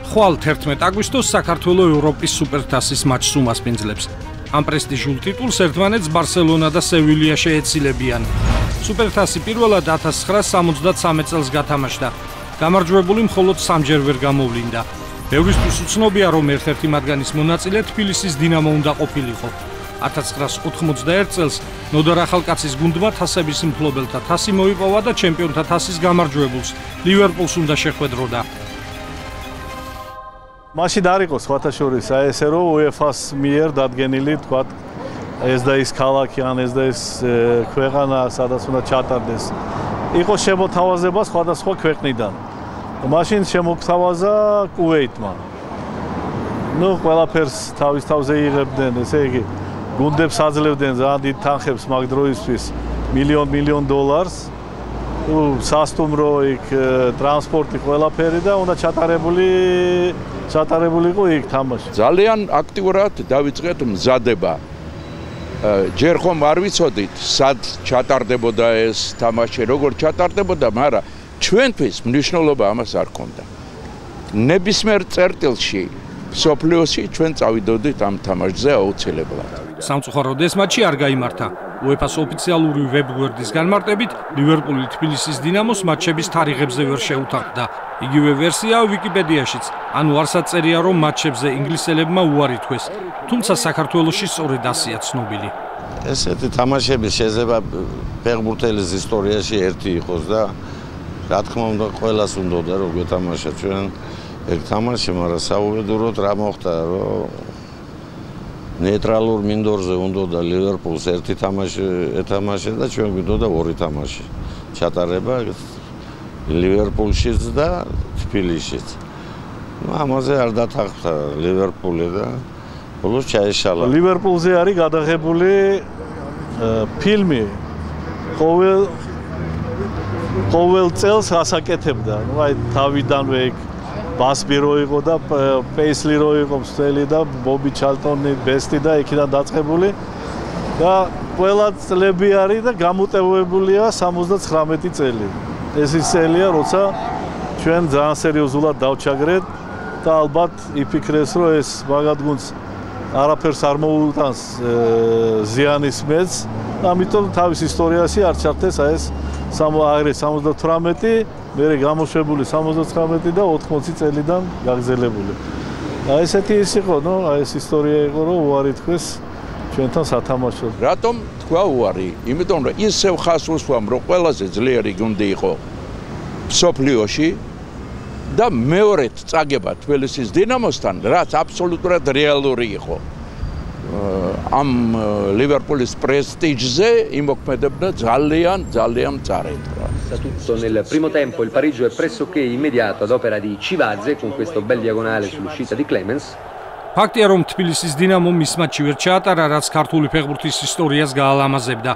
ხვალ 11 აგვისტოს საქართველოს ევროპის სუპერთასის მატჩს უმასპინძლებს. ამ პრესტიჟულ ტიტულს ერთმანეთს ბარსელონა და სევილია შეეცილებიან. სუპერთასი პირველად 1973 წელს გათამაშდა. გამარჯვებული მხოლოდ 3-ჯერ ვერ გამოვლინდა. ბევრისთვის უცნობია, რომ ერთ-ერთი მათგანის მონაწილე თბილისის დინამო უნდა ყოფილიყო. 1991 წელს ნოდარ ახალკაცის გუნდმა თასების მფლობელთა თასი მოიპოვა და ჩემპიონთა თასის გამარჯვებულს ლივერპულს უნდა შეხვედროდა. მაშინ არ იყო სხვათა შორის ესე რომ UEFA-ს მიერ დადგენილი თქვა ეს და ის ქალაქი ან ეს და ის ქვეყანა სადაც უნდა ჩატარდეს. იყო შემოთავაზება სხვადასხვა ქვეყნიდან. მაშინ შემოგთავაზა კუვეითმა. ნუ ყველაფერს თავის თავზე იღებდნენ, ესე იგი გუნდებს აძლევდნენ ძალიან დიდ თანხებს მაგ დროისთვის მილიონ დოლარს. სასტუმრო იქ ტრანსპორტი ყველაფერი და უნდა ჩატარებული იყო იქ თამაში. ძალიან აქტიურად დავიწყეთ მზადება. ჯერ ხომ არ ვიცოდით, სად ჩატარდებოდა ეს თამაში, როგორ ჩატარდებოდა, მაგრამ ჩვენთვის მნიშვნელობა ამას არ ჰქონდა. ნებისმიერ წერტილში, მსოფლიოში ჩვენ წავიდოდით ამ თამაშზე აუცილებლად. სამწუხაროდ ეს მატჩი არ გაიმართა. UEFA-ს ოფიციალური ვებგვერდის განმარტებით, ლივერპული თბილისის დინამოს მატჩების თარიღებზე ვერ შეუთანხმდა. იგივე ვერსია ვიკიპედიაშიც, ანუ არცაც წერია, რომ მატჩებზე ინგლისელებმა უარი თქვეს, თუმცა საქართველოში სწორედ ასეა ცნობილი. ესეთი თამაშები შეიძლება ფეხბურთელის ისტორიაში ერთი იყოს და რა თქმა უნდა ყველას უნდა რომ გვეთამაშა ჩვენ ეგ თამაში, მაგრამ საუბედუროდ რა მოხდა, რომ ნეიტრალურ მინდორზე უნდა და ლივერპულს ერთი თამაში ეთამაშა და ჩვენ გვინდოდა ორი თამაში ჩატარება ლივერპულშიც და თბილისშიც. ამაზე არ დათანხმდა ლივერპული და ბოლოს ჩაეშალა. ლივერპულზე არის გადაღებული ფილმი ყოველ წელს ასაკეთებდა. აი თავიდანვე იქ ბასბი რო იყო და პეისლი რო იყო მსწველი და ბობი ჩალტონი ბესტი და იქიდან დაწყებული და ყველა წლები არის და გამოტევებულია 79 წელი. ეს ის წელია, როცა ჩვენ ძალიან სერიოზულად დავჩაგრეთ და ალბათ იფიქრეს, რომ ეს მაგად გუნდს არაფერს არ მოუტანს ზიანის მეც, ამიტომ თავის ისტორიაში არ ჩართეს აი ეს 78 მერე გამოშვებული 79 და 80 წელიდან გაგზელებული. აი ესეთი ის იყო, ნუ აი ეს ისტორია იყო, რომ უარი თქვეს ჩვენთან სათამაშოდ. რატომ თქვა უარი? იმიტომ რომ ისევ ხას უსვამ, რომ ყველაზე ძლიერი გუნდი იყო მსოფლიოში და მეორედ წაგება თბილისის დინამოსთან, რაც აბსოლუტურად რეალური იყო. ამ ლივერპულის პრესტიჟზე იმოქმედებდა ძალიან მწარედ. Nel primo tempo il pareggio è pressoché immediato ad opera di Civadze con questo bel diagonale sull'uscita di Clemens. ფაქტია, რომ თბილისის დინამომ მის მატჩი ვერ ჩაატარა, რაც ქართული ფეხბურთის ისტორიას გაალამაზებდა.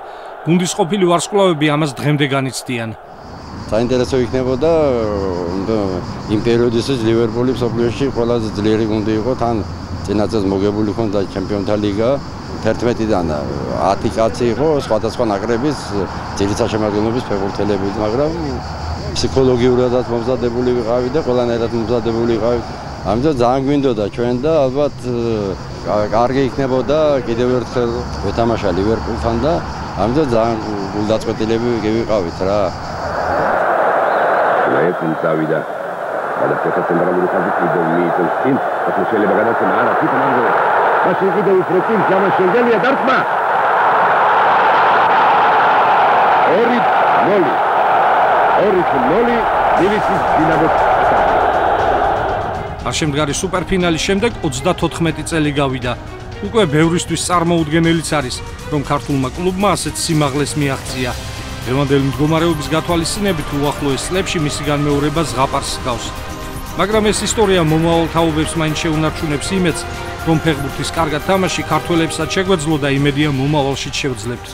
გუნდის ყოფილი ვარსკვლავები ამას დღემდე განიცდიან. საინტერესო იქნებოდა იმ პერიოდისთვის ლივერპული მსოფლიოში ყველაზე ძლიერი გუნდი იყო, თან წინა წელს მოგებული ჰქონდა ჩემპიონთა ლიგა 11-დან 10 კაცი იყო სხვადასხვა ნაკრების ძირითად შემადგენლობის ფეხბურთელები, მაგრამ ფსიქოლოგიურადაც მომზადებული ვიყავი და ყველანაირად მომზადებული ვიყავი. ამიტომ ძალიან გვინდოდა ჩვენ და ალბათ კარგი იქნებოდა კიდევ ერთხელ ვეთამაშა ლივერპულთან და ამიტომ ძალიან გულდაწყვეტილები ვიყავით რა. Laetin Davida. Alla stessa centrale di Domito Skin, la sociale bagaglia Mara, tutta mano. Ma si vede il Fretin, chiama Schengelli e Dartma. Orit Noli, Tbilisis Dinamo. შემდგარი სუპერფინალის შემდეგ 34 წელი გავიდა. უკვე ბევრისთვის წარმოუდგენელიც არის, რომ ქართულმა კლუბმა ასეთ სიმაღლეს მიაღწია. დღევანდელი მდგომარეობის გათვალისწინებით უახლოეს წლებში მისი განმეორება ზღაპარს ჰგავს. მაგრამ ეს ისტორია მომავალ თაობებს მაინც შეუნარჩუნებს იმედს, რომ ფეხბურთის კარგად თამაში ქართველებსაც შეგვეძლო და იმედია მომავალშიც შევძლებთ.